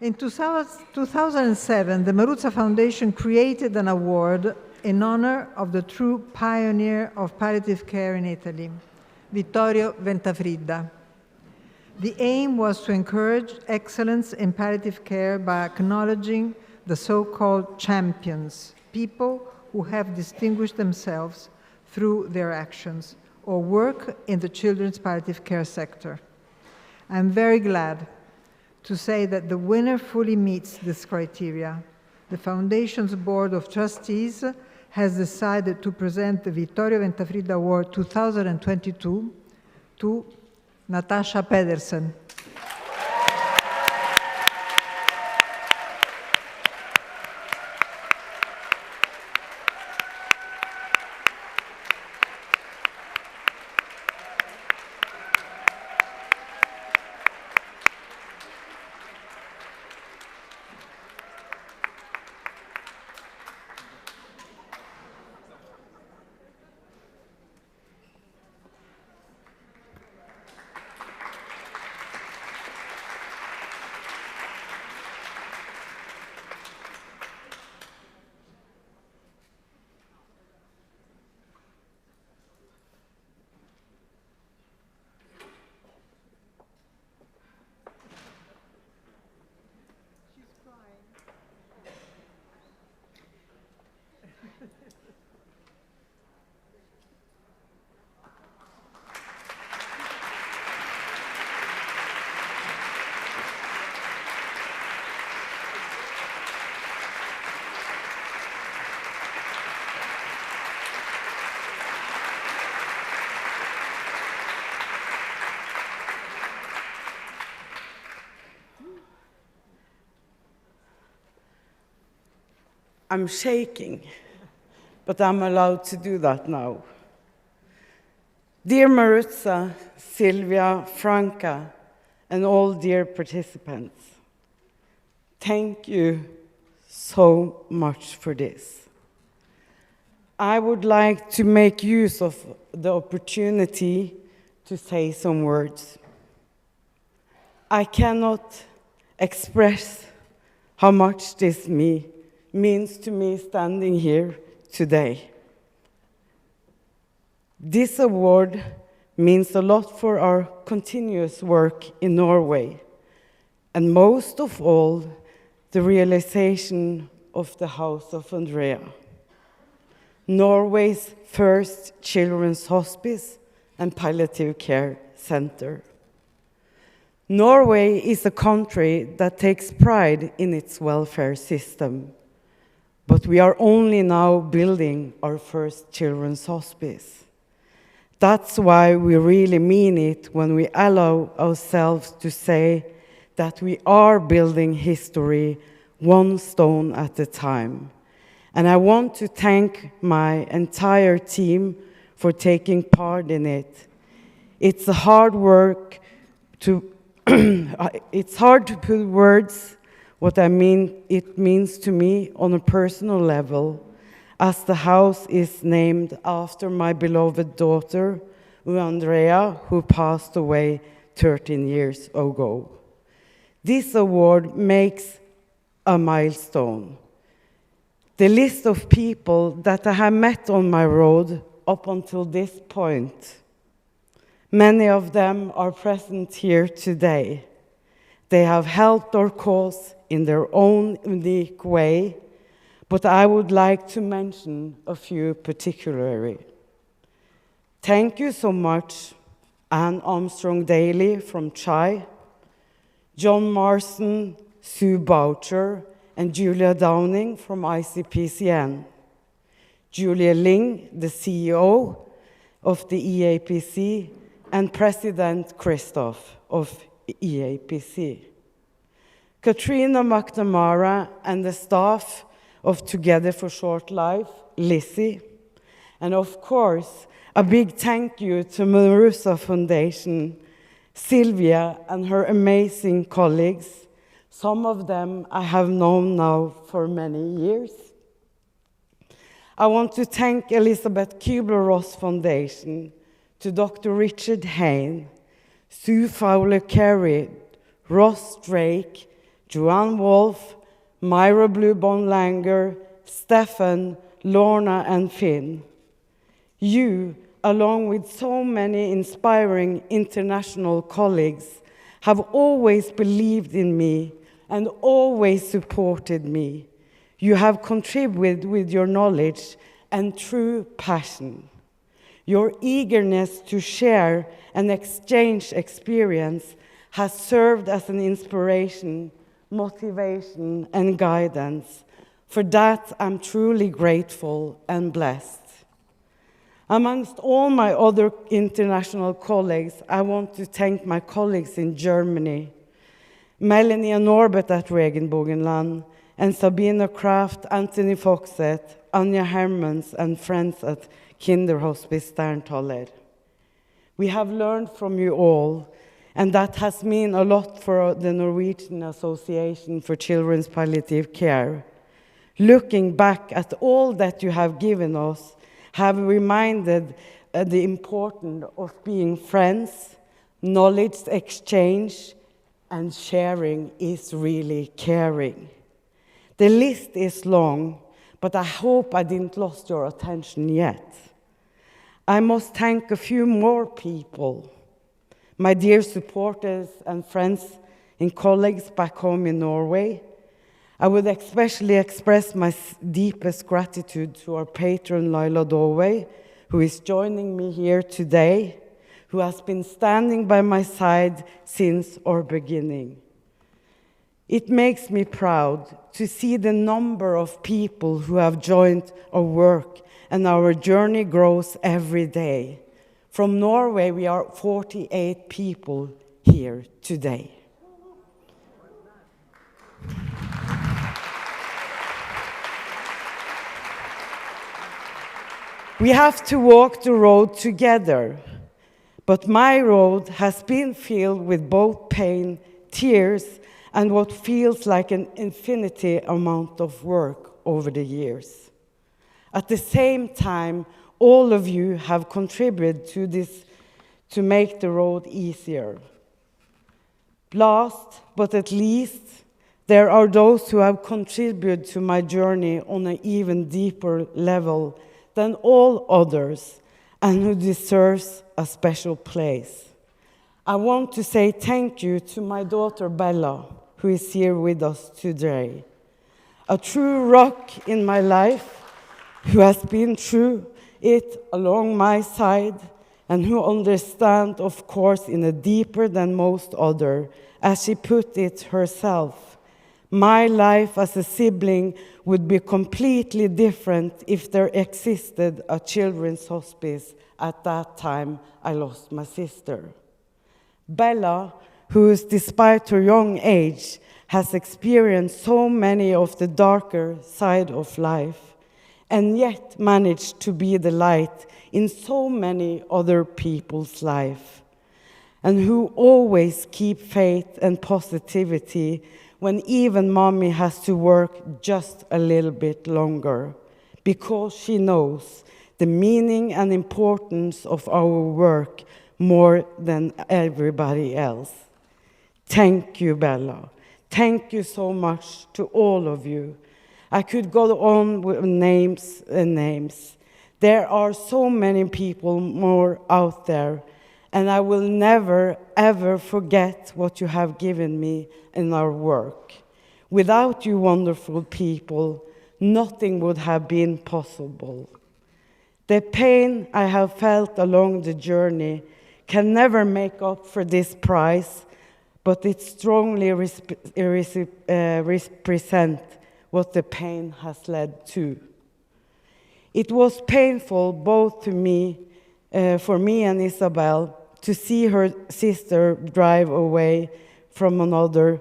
In 2007, the Maruzza Foundation created an award in honor of the true pioneer of palliative care in Italy, Vittorio Ventafridda. The aim was to encourage excellence in palliative care by acknowledging the so-called champions, people who have distinguished themselves through their actions or work in the children's palliative care sector. I'm very glad to say that the winner fully meets this criteria. The Foundation's Board of Trustees has decided to present the Vittorio Ventafridda Award 2022 to Natasha Pedersen. I'm shaking, but I'm allowed to do that now. Dear Maruzza, Silvia, Franca, and all dear participants, thank you so much for this. I would like to make use of the opportunity to say some words. I cannot express how much this means to me standing here today. This award means a lot for our continuous work in Norway, and most of all, the realization of the House of Andrea, Norway's first children's hospice and palliative care center. Norway is a country that takes pride in its welfare system, but we are only now building our first children's hospice. That's why we really mean it when we allow ourselves to say that we are building history one stone at a time. And I want to thank my entire team for taking part in it. It's a hard work to, it's hard to put words what it means to me on a personal level, as the house is named after my beloved daughter, Andrea, who passed away 13 years ago. This award makes a milestone. The list of people that I have met on my road up until this point, many of them are present here today. They have helped our cause in their own unique way, but I would like to mention a few particularly. Thank you so much, Anne Armstrong-Daly from CHAI, John Marston, Sue Boucher, and Julia Downing from ICPCN, Julia Ling, the CEO of the EAPC, and President Christoph of EAPC. Katrina McNamara and the staff of Together for Short Life, Lizzie, and of course, a big thank you to Maruzza Foundation, Sylvia and her amazing colleagues. Some of them I have known now for many years. I want to thank Elizabeth Kubler-Ross Foundation, to Dr. Richard Hain, Sue Fowler-Carey, Ross Drake, Joanne Wolf, Myra Bluebone Langer, Stefan, Lorna, and Finn. You, along with so many inspiring international colleagues, have always believed in me and always supported me. You have contributed with your knowledge and true passion. Your eagerness to share and exchange experience has served as an inspiration, motivation, and guidance. For that, I'm truly grateful and blessed. Amongst all my other international colleagues, I want to thank my colleagues in Germany, Melanie and Norbert at Regenbogenland, and Sabine Kraft, Anthony Foxet, Anja Hermans, and friends at Kinderhospice Sterntaler. We have learned from you all, and that has meant a lot for the Norwegian Association for Children's Palliative Care. Looking back at all that you have given us, have reminded the importance of being friends, knowledge exchange, and sharing is really caring. The list is long, but I hope I didn't lose your attention yet. I must thank a few more people, my dear supporters and friends and colleagues back home in Norway. I would especially express my deepest gratitude to our patron Laila Dovey, who is joining me here today, who has been standing by my side since our beginning. It makes me proud to see the number of people who have joined our work, and our journey grows every day. From Norway, we are 48 people here today. We have to walk the road together, but my road has been filled with both pain, tears, and what feels like an infinity amount of work over the years. At the same time, all of you have contributed to this to make the road easier. Last, but at least, there are those who have contributed to my journey on an even deeper level than all others, and who deserves a special place. I want to say thank you to my daughter Bella, who is here with us today. A true rock in my life, who has been through it along my side, and who understands, of course, in a deeper than most other, as she put it herself. My life as a sibling would be completely different if there existed a children's hospice at that time I lost my sister. Bella, who, despite her young age, has experienced so many of the darker side of life, and yet managed to be the light in so many other people's life, and who always keep faith and positivity when even mommy has to work just a little bit longer, because she knows the meaning and importance of our work more than everybody else. Thank you, Bella. Thank you so much to all of you. I could go on with names and names. There are so many people more out there, and I will never, ever forget what you have given me in our work. Without you wonderful people, nothing would have been possible. The pain I have felt along the journey can never make up for this price, but it strongly represents what the pain has led to. It was painful both to me, for me and Isabel, to see her sister drive away from another,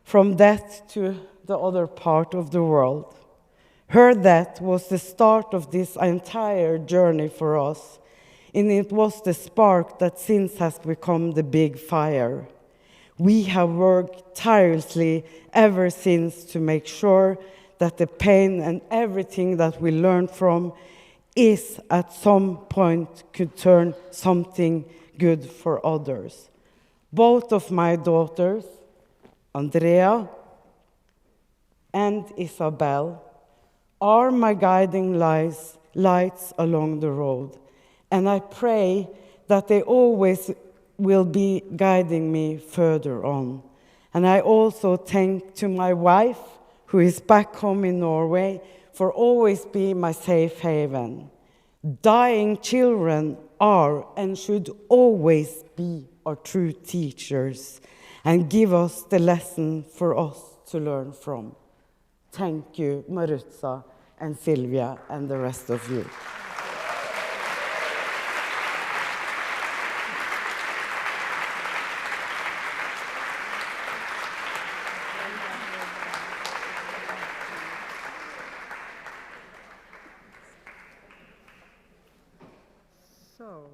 from death to the other part of the world. Her death was the start of this entire journey for us, and it was the spark that since has become the big fire. We have worked tirelessly ever since to make sure that the pain and everything that we learned from is at some point could turn something good for others. Both of my daughters, Andrea and Isabel, are my guiding lights along the road. And I pray that they always will be guiding me further on. And I also thank to my wife, who is back home in Norway, for always being my safe haven. Dying children are and should always be our true teachers and give us the lesson for us to learn from. Thank you, Maruzza and Sylvia and the rest of you. So.